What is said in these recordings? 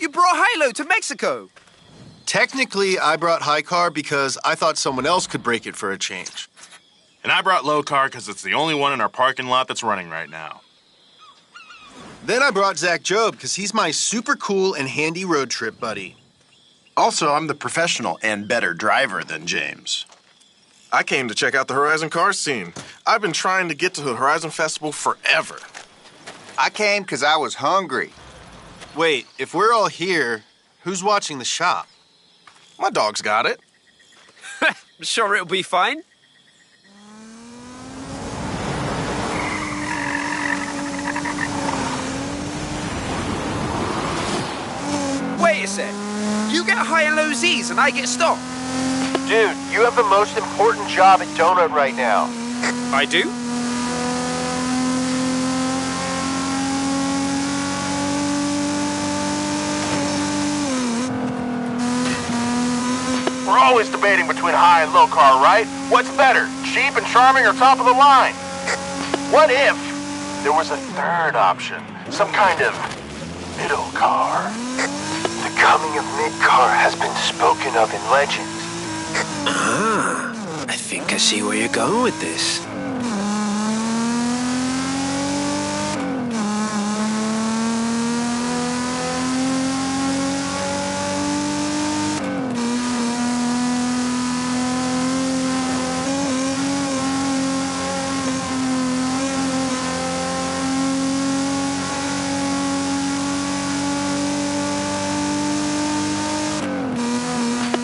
You brought Hilo to Mexico. Technically, I brought high car because I thought someone else could break it for a change. And I brought low car because it's the only one in our parking lot that's running right now. Then I brought Zach Job because he's my super cool and handy road trip buddy. Also, I'm the professional and better driver than James. I came to check out the Horizon car scene. I've been trying to get to the Horizon Festival forever. I came because I was hungry. Wait, if we're all here, who's watching the shop? My dog's got it. I'm sure it'll be fine. Wait a sec. You get high and low Z's and I get stopped. Dude, you have the most important job at Donut right now. I do? We're always debating between high and low car, right? What's better, cheap and charming or top of the line? What if there was a third option? Some kind of middle car? The coming of mid-car has been spoken of in legend. I think I see where you're going with this.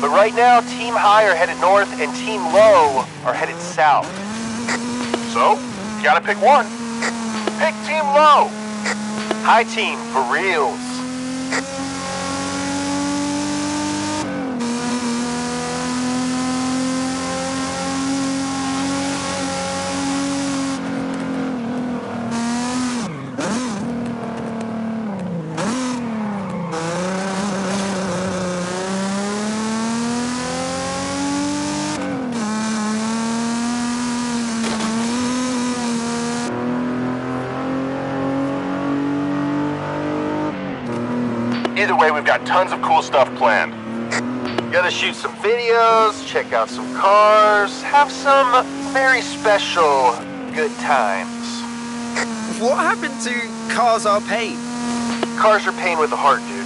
But right now, Team High are headed north and Team Low are headed south. So, you gotta pick one. Pick Team Low. High Team for reals. Either way, we've got tons of cool stuff planned. Gonna shoot some videos, check out some cars, have some very special good times. What happened to Cars Are Pain? Cars are pain with the heart, dude.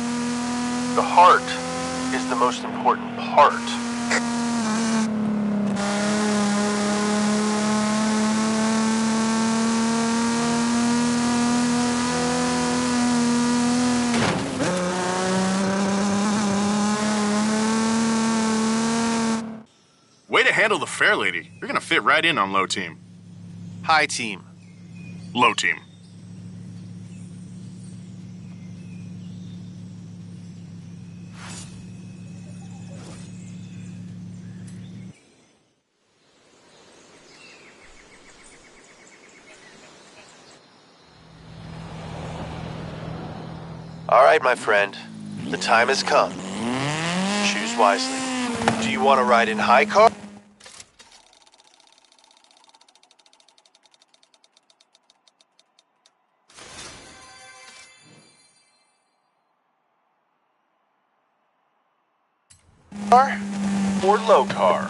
The heart is the most important part. Way to handle the fair lady. You're gonna fit right in on low team. High team. Low team. All right, my friend. The time has come. Choose wisely. Do you want to ride in high car? Or low car?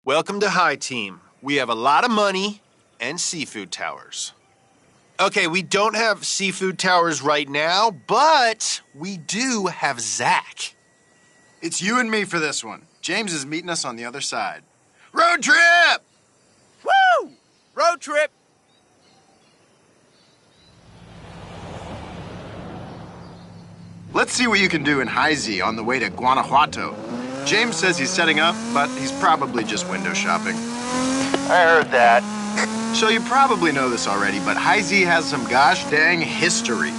Welcome to High Team. We have a lot of money and seafood towers. Okay, we don't have seafood towers right now, but we do have Zach. It's you and me for this one. James is meeting us on the other side. Road trip! Woo! Road trip! Let's see what you can do in High Z on the way to Guanajuato. James says he's setting up, but he's probably just window shopping. I heard that. So you probably know this already, but High Z has some gosh dang history.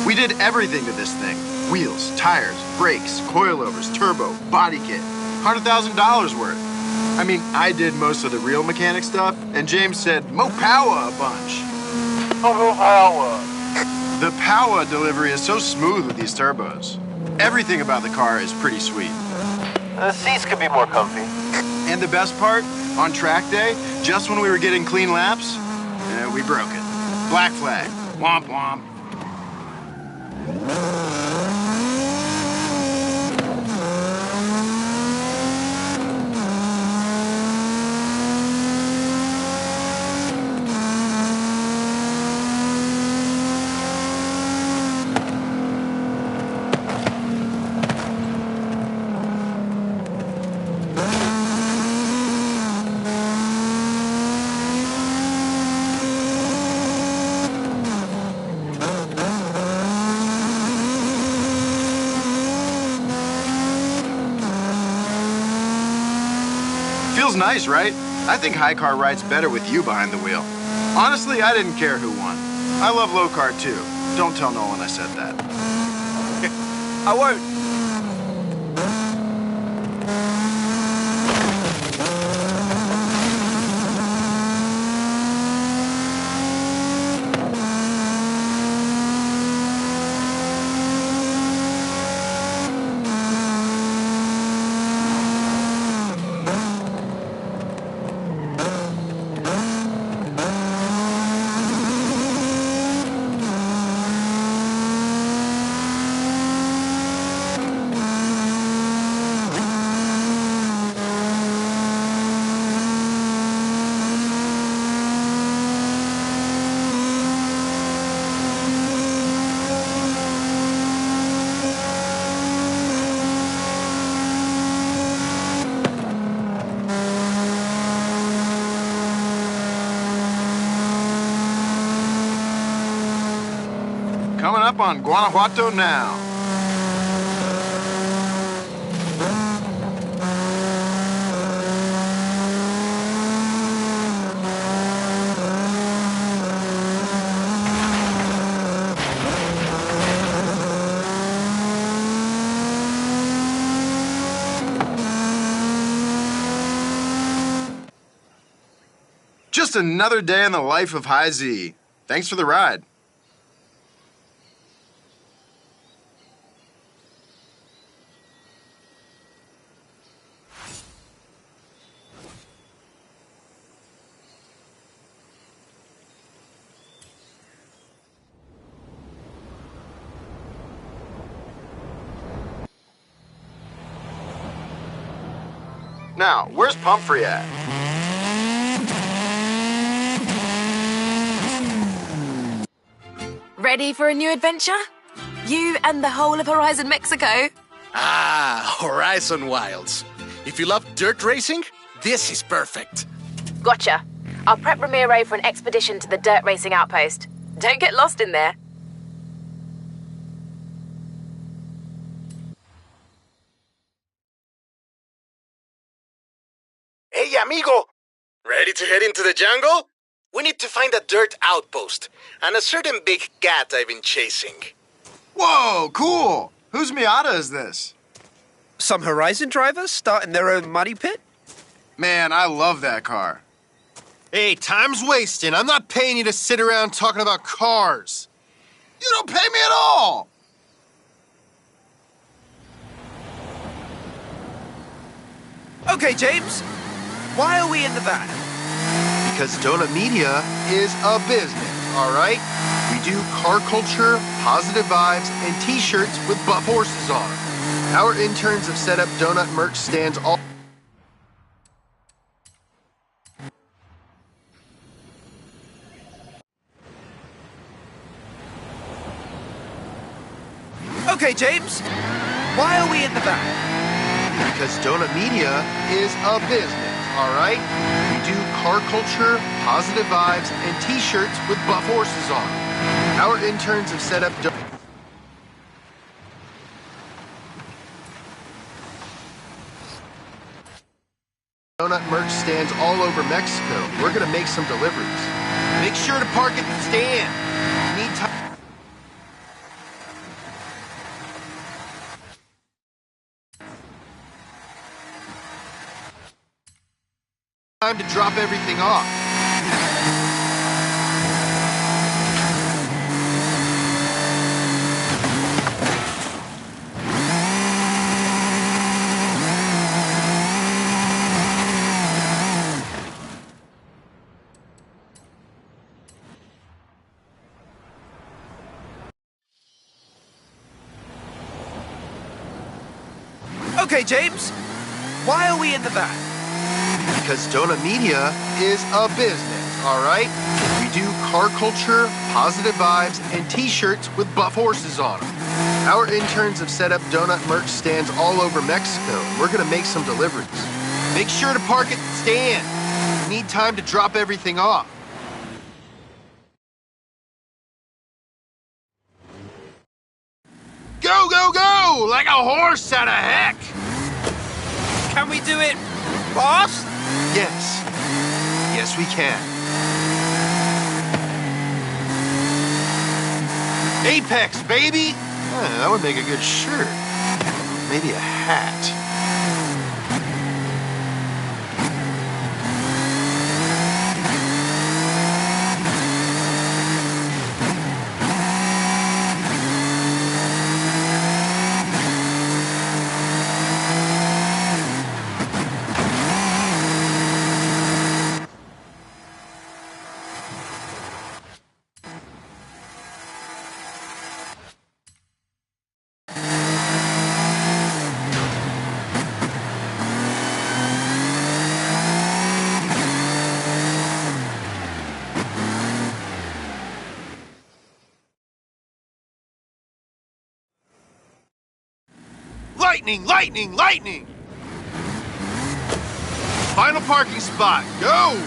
We did everything to this thing. Wheels, tires, brakes, coilovers, turbo, body kit. $100,000 worth. I mean, I did most of the real mechanic stuff, and James said, "Mo power a bunch." Oh, power. The power delivery is so smooth with these turbos. Everything about the car is pretty sweet. The seats could be more comfy. And the best part, on track day, just when we were getting clean laps, we broke it. Black flag. Womp womp. Feels nice, right? I think high car rides better with you behind the wheel. Honestly, I didn't care who won. I love low car too. Don't tell Nolan I said that. I won't. Coming up on Guanajuato now. Just another day in the life of High Z. Thanks for the ride. Now, where's Pumphrey at? Ready for a new adventure? You and the whole of Horizon Mexico? Ah, Horizon Wilds. If you love dirt racing, this is perfect. Gotcha. I'll prep Ramiro for an expedition to the dirt racing outpost. Don't get lost in there. Hey, amigo! Ready to head into the jungle? We need to find a dirt outpost and a certain big cat I've been chasing. Whoa, cool! Whose Miata is this? Some Horizon drivers starting their own muddy pit? Man, I love that car. Hey, time's wasting. I'm not paying you to sit around talking about cars. You don't pay me at all! Okay, James. Why are we in the van? Because Donut Media is a business, all right? We do car culture, positive vibes, and t-shirts with buff horses on them. Our interns have set up donut merch stands all... Okay, James. Why are we in the van? Because Donut Media is a business, all right? We do car culture, positive vibes, and t-shirts with buff horses on them. Our interns have set up... donut merch stands all over Mexico. We're gonna make some deliveries. Make sure to park at the stand. Need time. Time to drop everything off. Okay, James. Why are we in the van? Because Donut Media is a business, all right? We do car culture, positive vibes, and t-shirts with buff horses on them. Our interns have set up donut merch stands all over Mexico, and we're gonna make some deliveries. Make sure to park at the stand. We need time to drop everything off. Go, go, go! Like a horse out of heck! Can we do it fast? Yes. Yes, we can. Apex, baby! That would make a good shirt. Maybe a hat. Lightning, lightning, lightning! Final parking spot, go!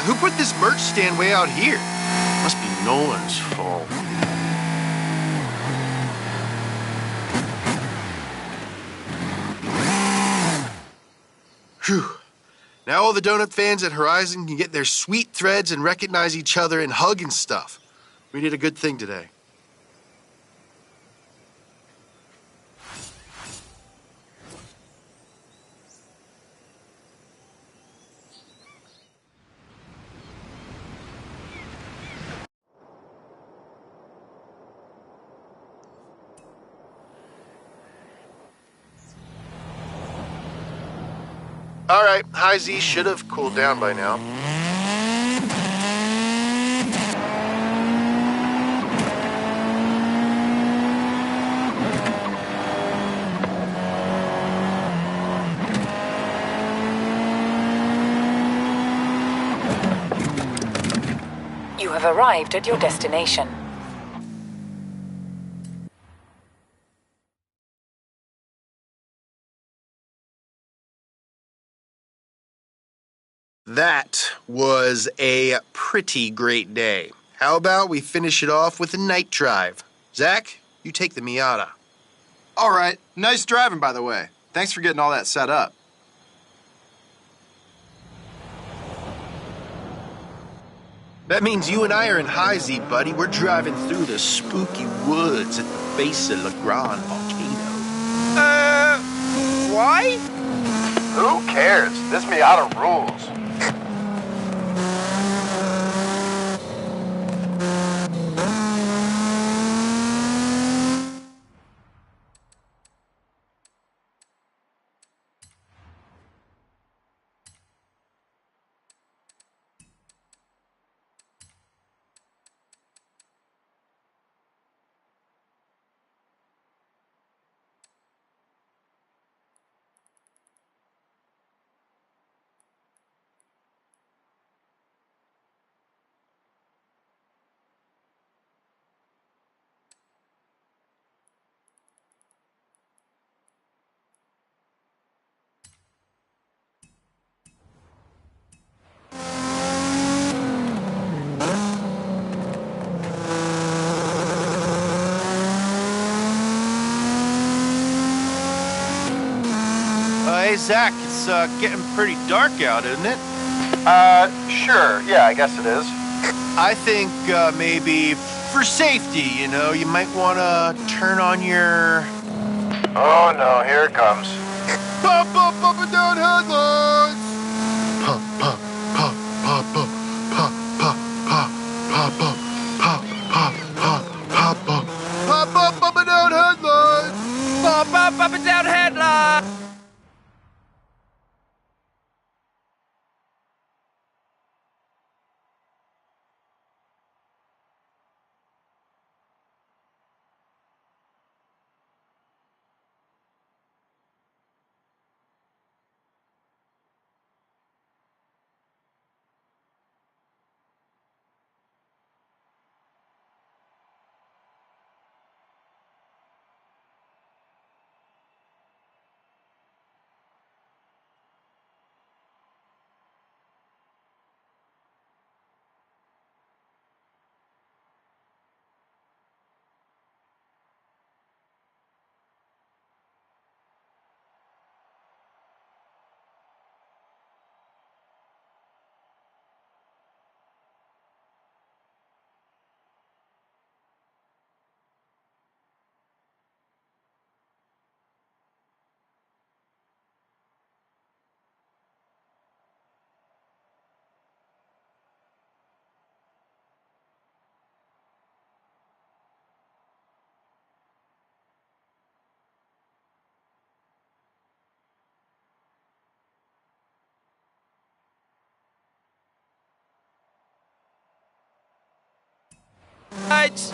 Who put this merch stand way out here? Must be Nolan's fault. Phew. Now all the donut fans at Horizon can get their sweet threads and recognize each other and hug and stuff. We did a good thing today. All right, High Z should have cooled down by now. You have arrived at your destination. That was a pretty great day. How about we finish it off with a night drive? Zach, you take the Miata. All right. Nice driving, by the way. Thanks for getting all that set up. That means you and I are in High Z, buddy. We're driving through the spooky woods at the base of La Grande volcano. Why? Who cares? This Miata rules. Hey, Zach, it's getting pretty dark out, isn't it? Sure. Yeah, I guess it is. I think maybe for safety, you might want to turn on your... Oh no, here it comes. Pop, pop, up and down headlights! Pop, pop, pop, pop, pop, pop, pop, pop, pop, pop, pop, pop, pop, pop, pop. Pop, pop, up and down headlights! Pop up and down headlight! Lights!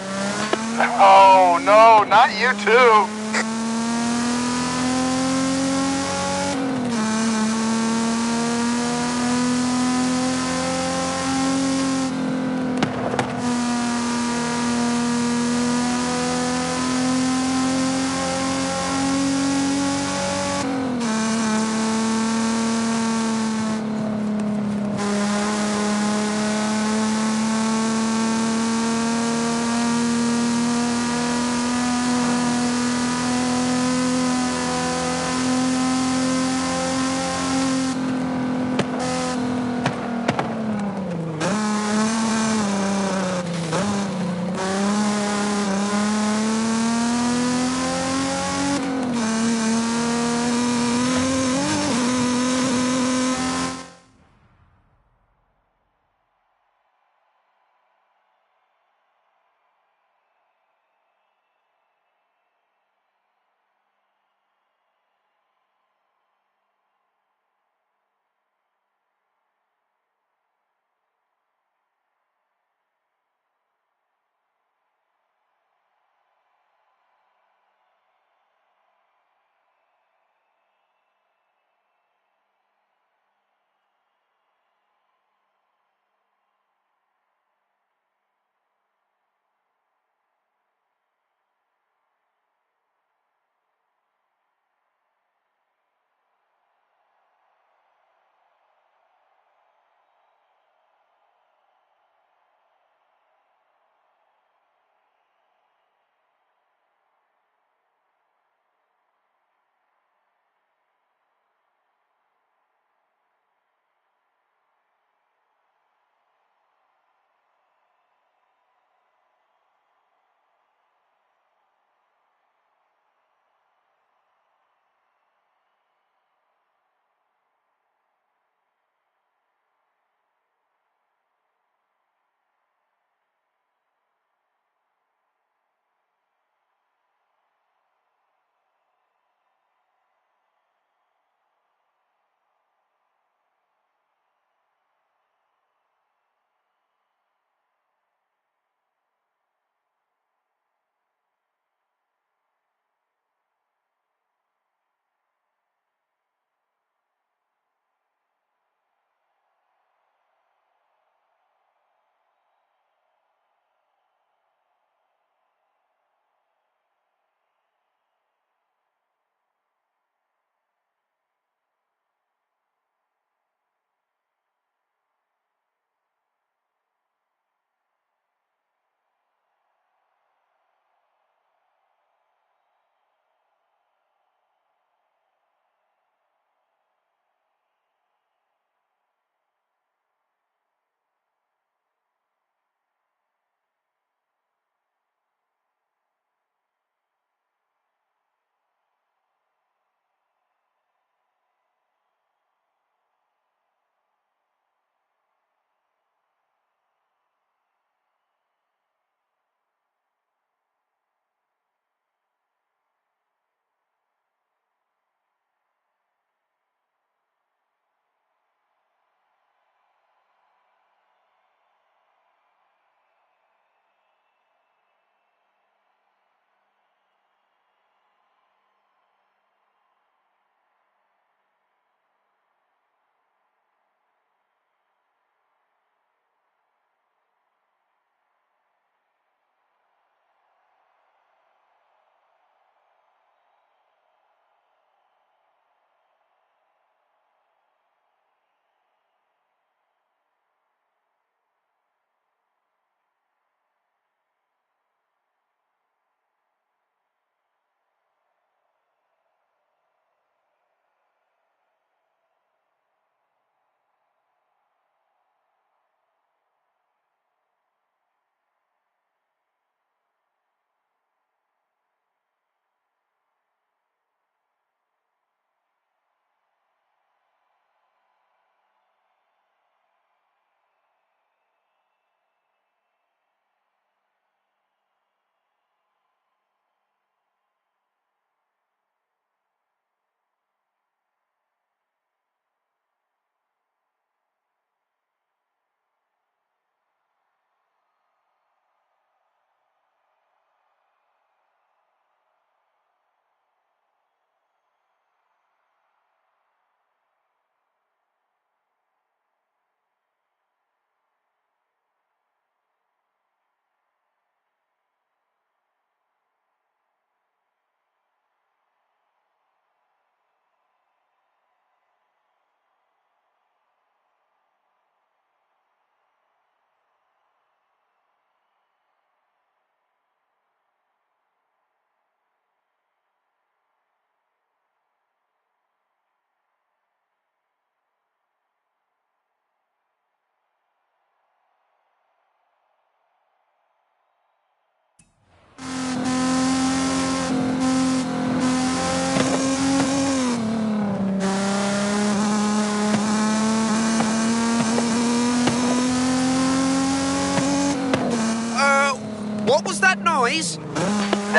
Oh no, not you too.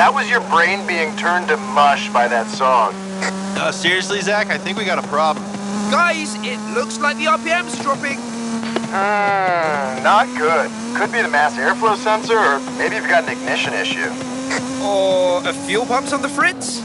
That was your brain being turned to mush by that song. Seriously, Zach, I think we got a problem. Guys, it looks like the RPM's dropping. Not good. Could be the mass airflow sensor, or maybe you've got an ignition issue. Or a fuel pump's on the fritz.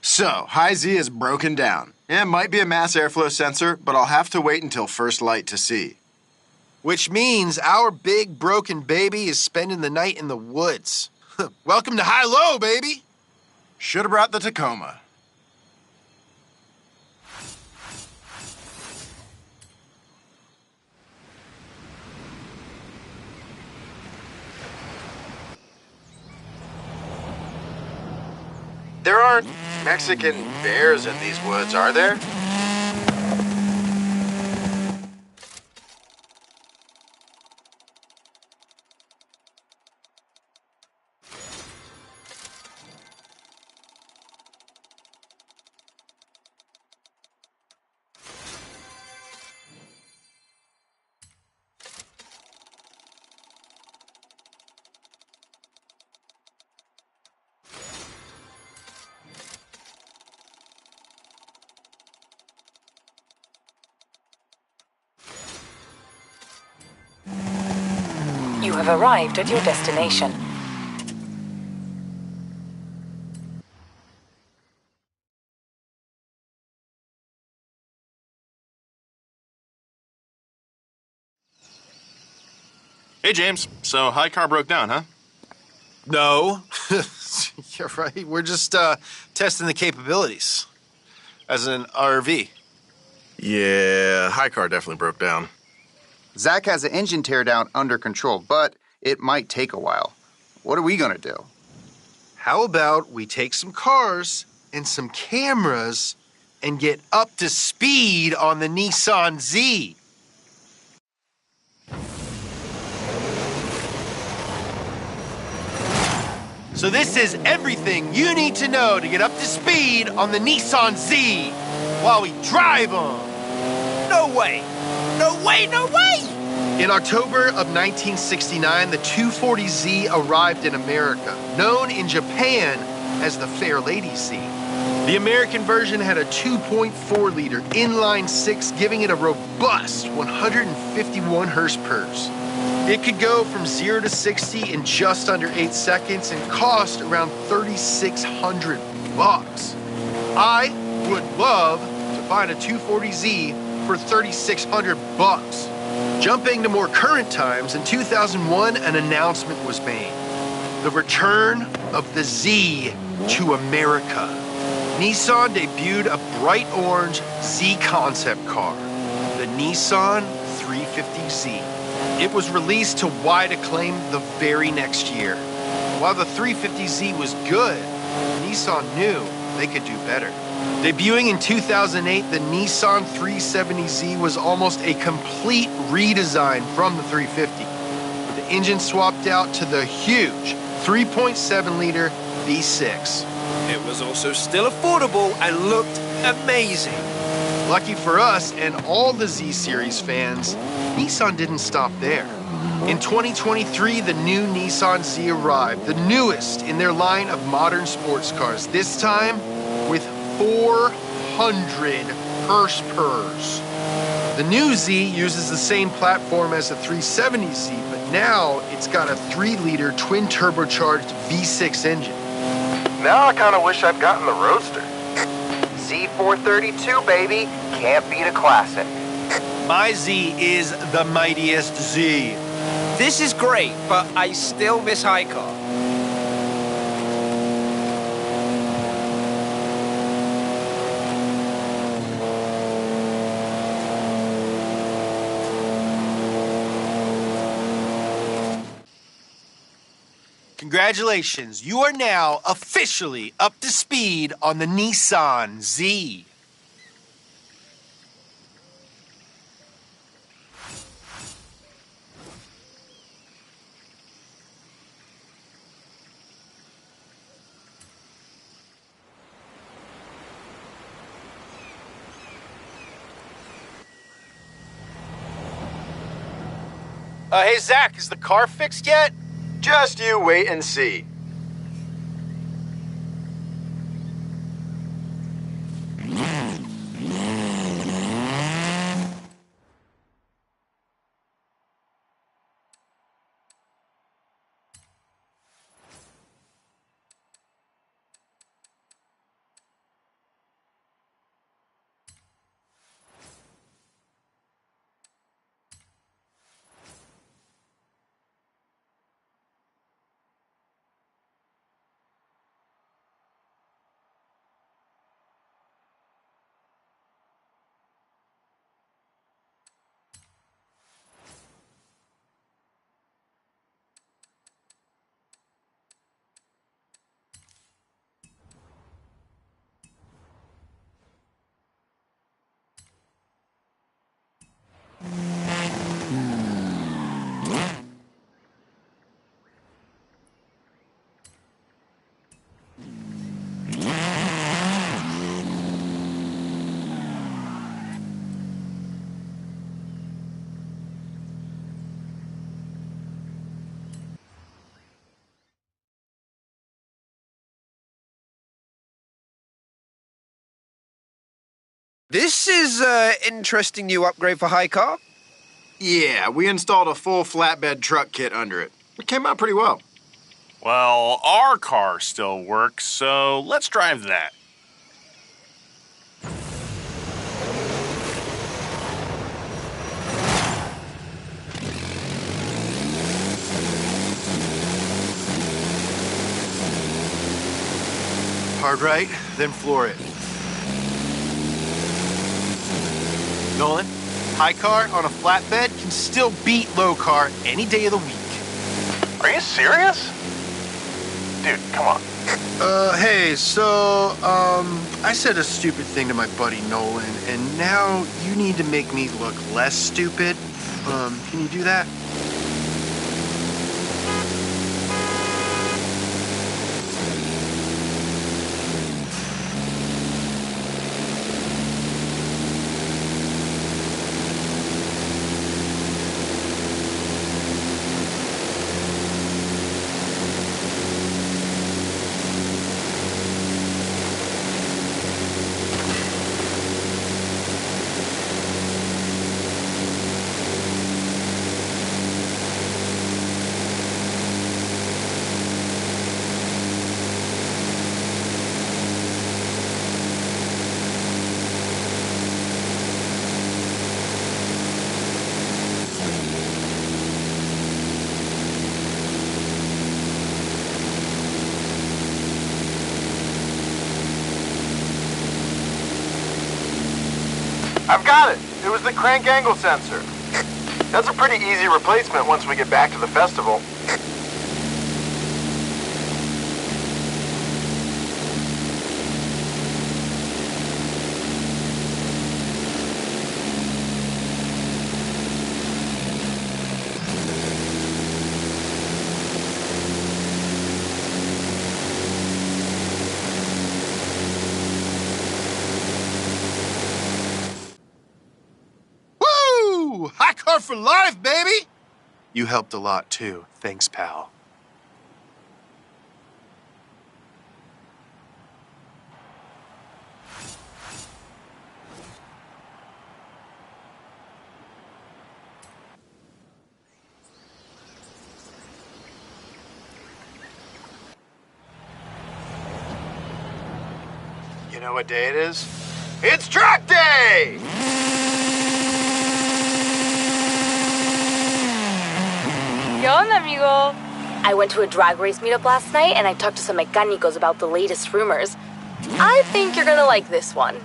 So, High Z is broken down. It might be a mass airflow sensor, but I'll have to wait until first light to see. Which means our big broken baby is spending the night in the woods. Welcome to high-low, baby! Should have brought the Tacoma. There aren't Mexican bears in these woods, are there? You have arrived at your destination. Hey, James. So, high car broke down, huh? No. You're right. We're just testing the capabilities as an RV. Yeah, high car definitely broke down. Zach has the engine teardown under control, but it might take a while. What are we gonna do? How about we take some cars and some cameras and get up to speed on the Nissan Z? So this is everything you need to know to get up to speed on the Nissan Z while we drive them. No way! No way, no way! In October of 1969, the 240Z arrived in America, known in Japan as the Fair Lady Z. The American version had a 2.4-liter inline-six, giving it a robust 151 horsepower. It could go from 0 to 60 in just under 8 seconds and cost around $3,600. I would love to find a 240Z for $3,600. Jumping to more current times, in 2001, an announcement was made. The return of the Z to America. Nissan debuted a bright orange Z concept car, the Nissan 350Z. It was released to wide acclaim the very next year. While the 350Z was good, Nissan knew they could do better. Debuting in 2008, the Nissan 370Z was almost a complete redesign from the 350, with the engine swapped out to the huge 3.7-liter V6. It was also still affordable and looked amazing. Lucky for us and all the Z-Series fans, Nissan didn't stop there. In 2023, the new Nissan Z arrived, the newest in their line of modern sports cars, this time with 400 horsepower. The new Z uses the same platform as the 370Z, but now it's got a 3-liter twin-turbocharged V6 engine. Now I kind of wish I'd gotten the Roadster. Z432, baby. Can't beat a classic. My Z is the mightiest Z. This is great, but I still miss high car. Congratulations, you are now officially up to speed on the Nissan Z. Hey, Zach, is the car fixed yet? Just you wait and see. This is an interesting new upgrade for High Car. Yeah, we installed a full flatbed truck kit under it. It came out pretty well. Well, our car still works, so let's drive that. Hard right, then floor it. Nolan, high car on a flatbed can still beat low car any day of the week. Are you serious? Dude, come on. Hey, so, I said a stupid thing to my buddy Nolan, and now you need to make me look less stupid. Can you do that? I've got it. It was the crank angle sensor. That's a pretty easy replacement once we get back to the festival. High car for life, baby! You helped a lot, too. Thanks, pal. You know what day it is? It's track day! ¿Qué onda, amigo? I went to a drag race meetup last night and I talked to some mecanicos about the latest rumors. I think you're gonna like this one.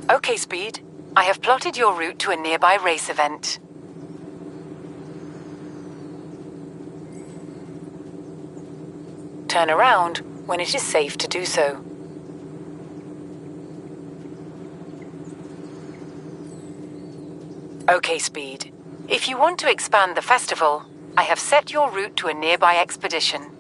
Okay, Speed. I have plotted your route to a nearby race event. Turn around when it is safe to do so. Okay, Speed. If you want to expand the festival, I have set your route to a nearby expedition.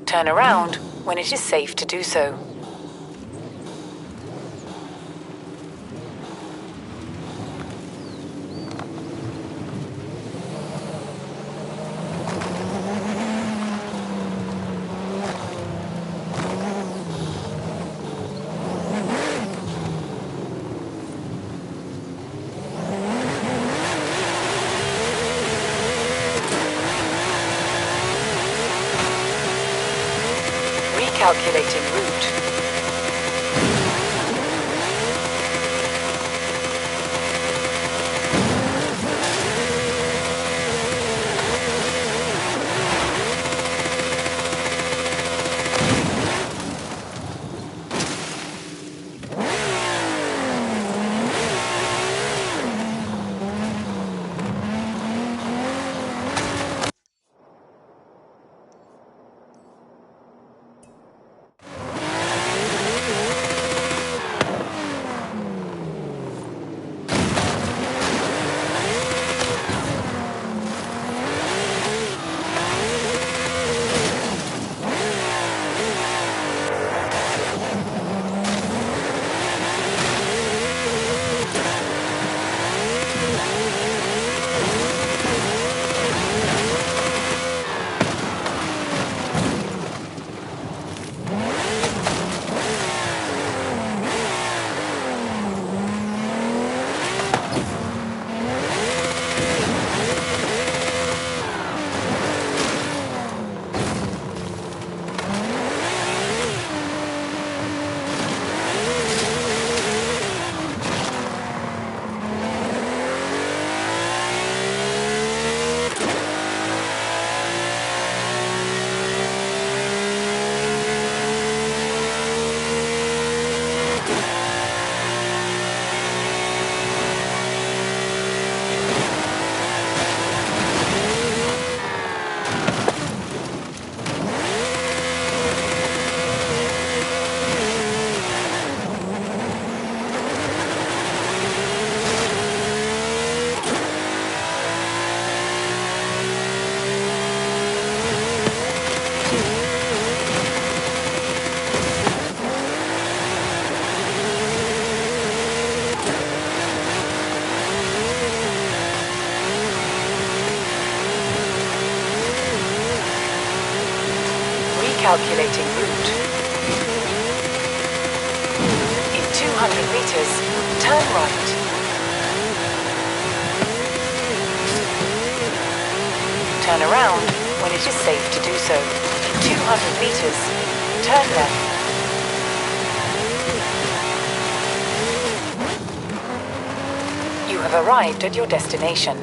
Turn around when it is safe to do so. Recalculating route. Navigating route. In 200 meters, turn right. Turn around when it is safe to do so. In 200 meters, turn left. You have arrived at your destination.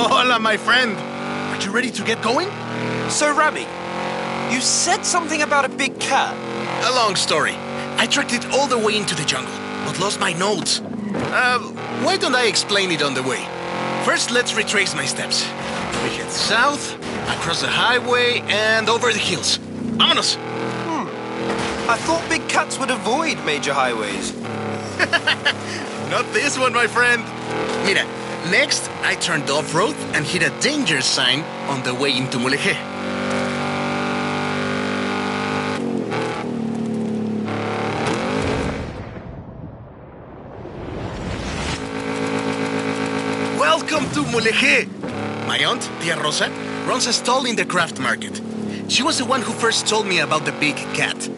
Hola, my friend. Are you ready to get going? So, Rami, you said something about a big cat. A long story. I tracked it all the way into the jungle, but lost my notes. Why don't I explain it on the way? First, let's retrace my steps. We head south, across the highway, and over the hills. Vámonos! I thought big cats would avoid major highways. Not this one, my friend. Mira, next, I turned off-road and hit a danger sign on the way into Mulegé. Welcome to Mulegé! My aunt, Tia Rosa, runs a stall in the craft market. She was the one who first told me about the big cat.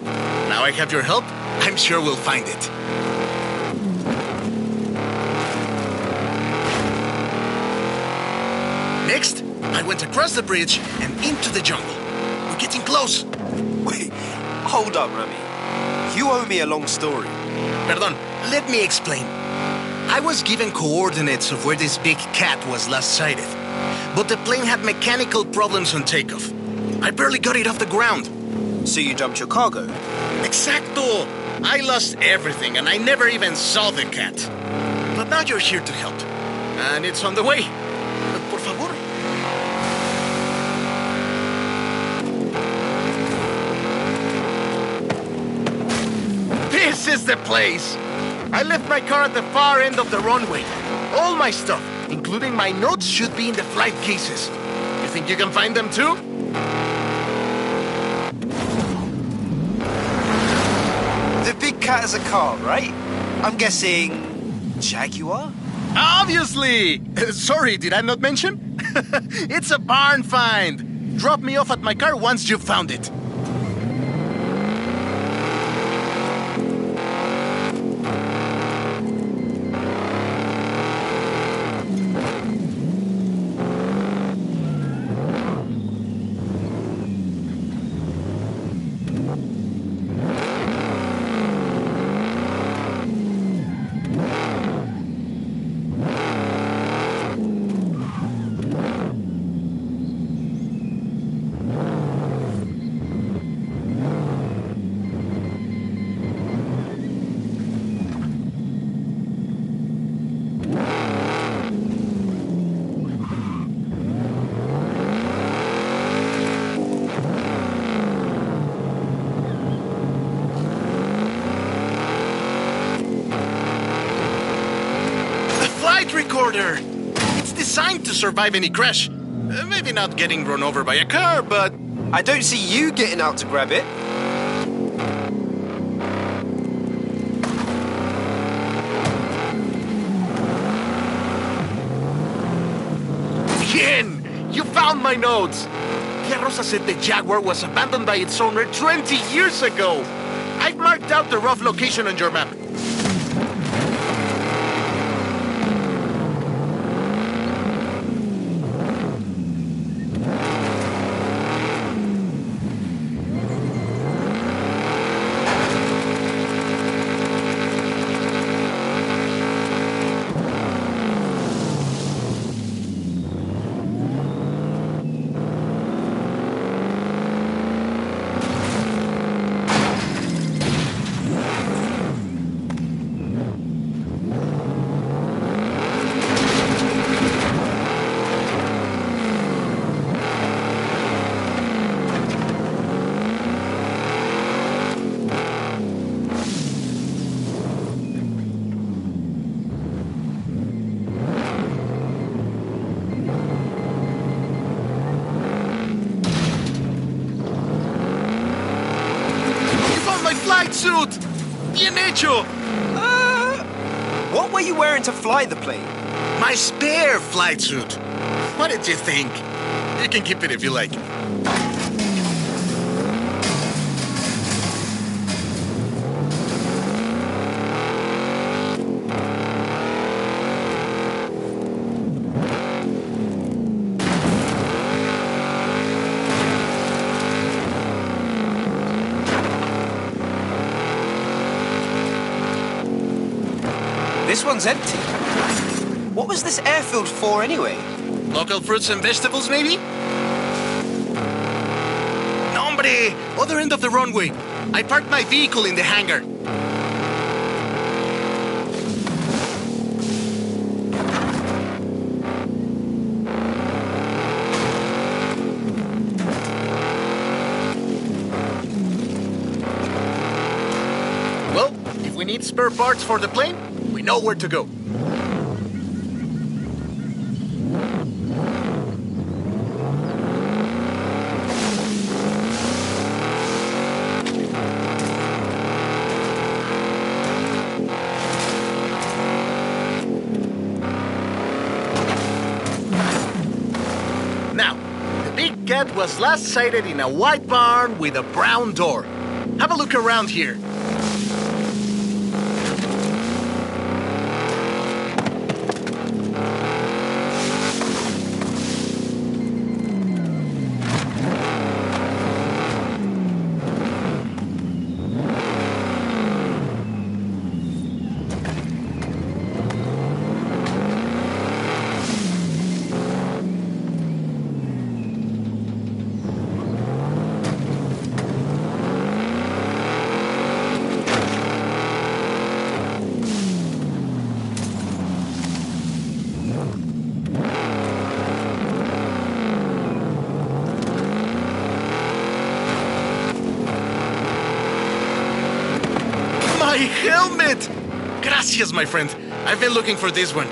Now I have your help, I'm sure we'll find it. Next, I went across the bridge and into the jungle. We're getting close. Wait, hold up, Rami. You owe me a long story. Perdón, let me explain. I was given coordinates of where this big cat was last sighted. But the plane had mechanical problems on takeoff. I barely got it off the ground. So you dumped your cargo? Exacto! I lost everything and I never even saw the cat. But now you're here to help. And it's on the way. Por favor. This is the place! I left my car at the far end of the runway. All my stuff, including my notes, should be in the flight cases. You think you can find them too? The big cat is a car, right? I'm guessing Jaguar? Obviously! Sorry, did I not mention? It's a barn find. Drop me off at my car once you've found it. Recorder. It's designed to survive any crash. Maybe not getting run over by a car, but... I don't see you getting out to grab it. Bien! You found my notes! Tia Rosa said the Jaguar was abandoned by its owner 20 years ago. I've marked out the rough location on your map. suit! Bien hecho! What were you wearing to fly the plane? My spare flight suit. What did you think? You can keep it if you like. This one's empty. What was this airfield for anyway? Local fruits and vegetables, maybe? No, hombre! Other end of the runway. I parked my vehicle in the hangar. Well, if we need spare parts for the plane, we know where to go. Now, the big cat was last sighted in a white barn with a brown door. Have a look around here. My helmet! Gracias, my friend. I've been looking for this one.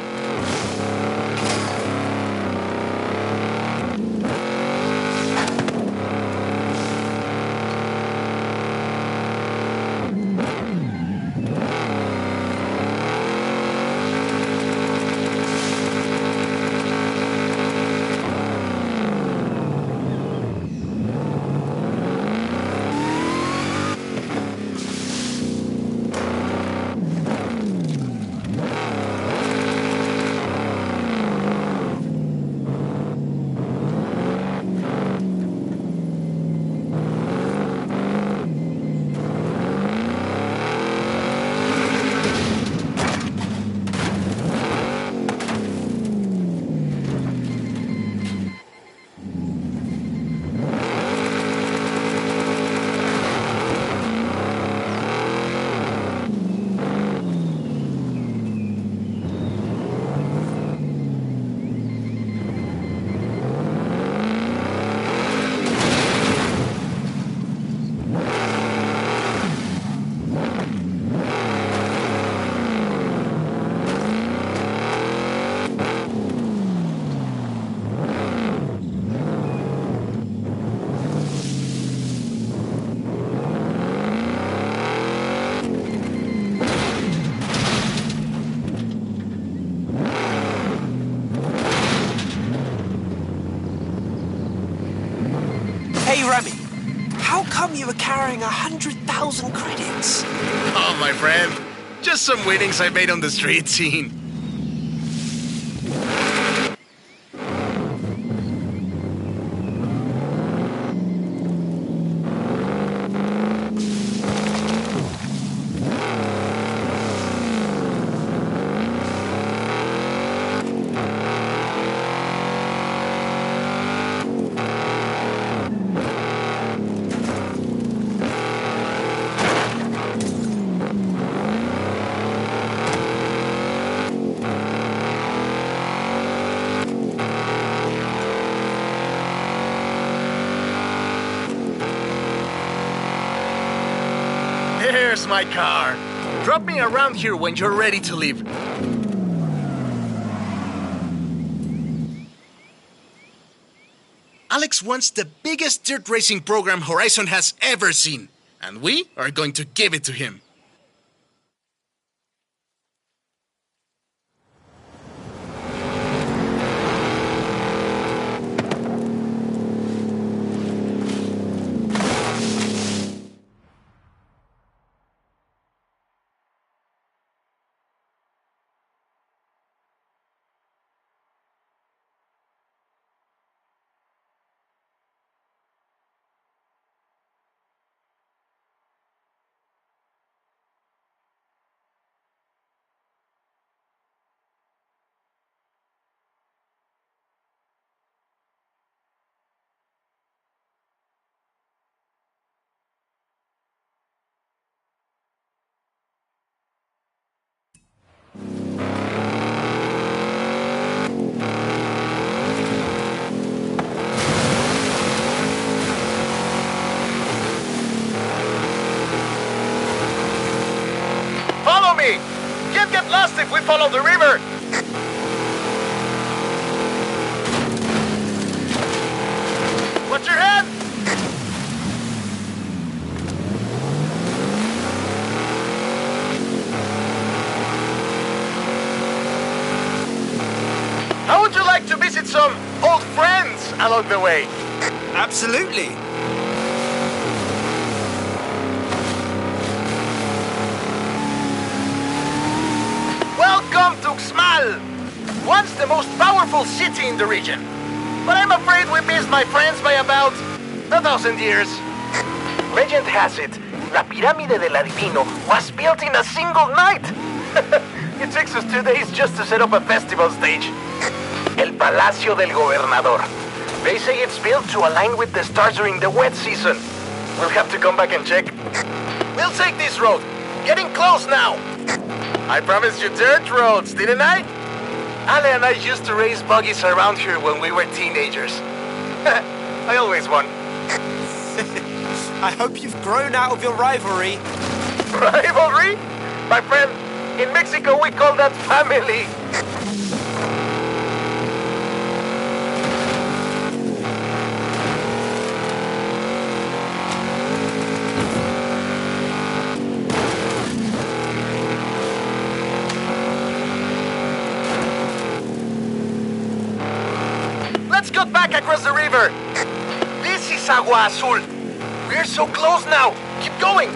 Hey, Remy, how come you were carrying 100,000 credits? Oh, my friend. Just some winnings I made on the street scene. There's my car. Drop me around here when you're ready to leave. Alex wants the biggest dirt racing program Horizon has ever seen. And we are going to give it to him. Follow me! Can't get lost if we follow the river! Watch your head! How would you like to visit some old friends along the way? Absolutely. Welcome to Xmal! Once the most powerful city in the region. But I'm afraid we missed my friends by about 1,000 years. Legend has it, La Pirámide del Adivino was built in a single night. It takes us 2 days just to set up a festival stage. El Palacio del Gobernador. They say it's built to align with the stars during the wet season. We'll have to come back and check. We'll take this road. Getting close now. I promised you dirt roads, didn't I? Ale and I used to race buggies around here when we were teenagers. I always won. I hope you've grown out of your rivalry. Rivalry? My friend, in Mexico we call that family. Let's cut back across the river. This is Agua Azul. We're so close now. Keep going.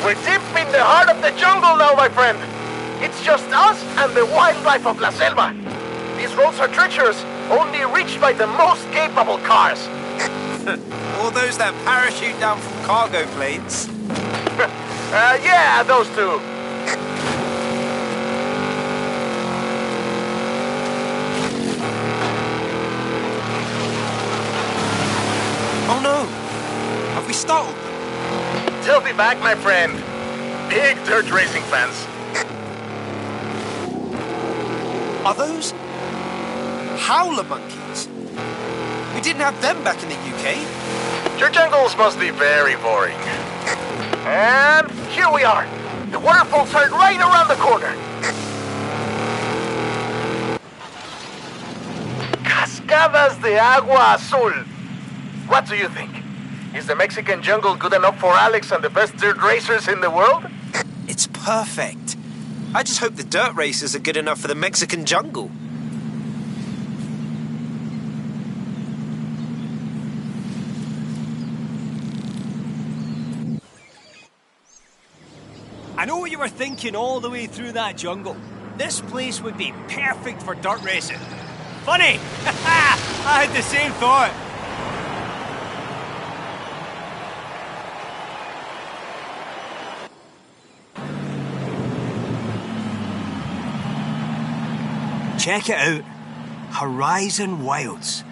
We're deep in the heart of the jungle now, my friend. It's just us and the wildlife of La Selva. These roads are treacherous, only reached by the most capable cars. All those that parachute down from cargo planes. Yeah, those two. Oh no! Have we startled them? They'll be back, my friend. Big dirt racing fans. Are those howler monkeys? We didn't have them back in the UK. Your jungles must be very boring. And here we are. The waterfalls are right around the corner. Cascadas de Agua Azul. What do you think? Is the Mexican jungle good enough for Alex and the best dirt racers in the world? It's perfect. I just hope the dirt racers are good enough for the Mexican jungle. I know what you were thinking all the way through that jungle. This place would be perfect for dirt racing. Funny! I had the same thought. Check it out. Horizon Wilds.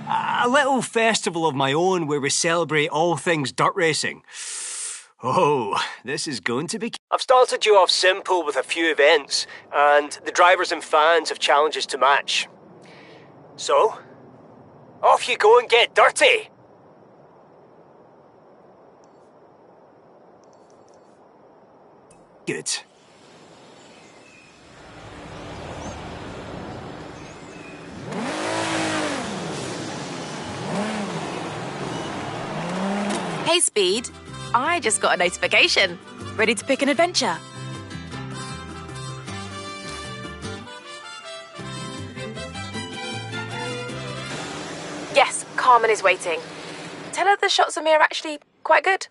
A little festival of my own where we celebrate all things dirt racing. Oh, this is going to be... I've started you off simple with a few events, and the drivers and fans have challenges to match. So, Off you go and get dirty! Good. Hey, Speed. I just got a notification. Ready to pick an adventure? Yes, Carmen is waiting. Tell her the shots of me are actually quite good.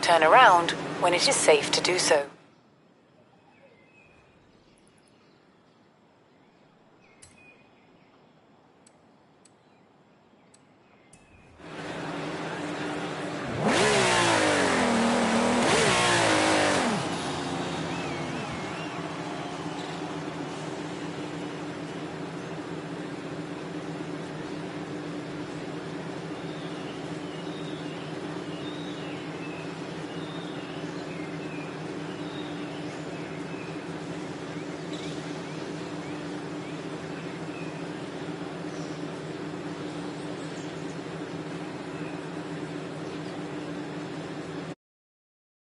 Turn around when it is safe to do so.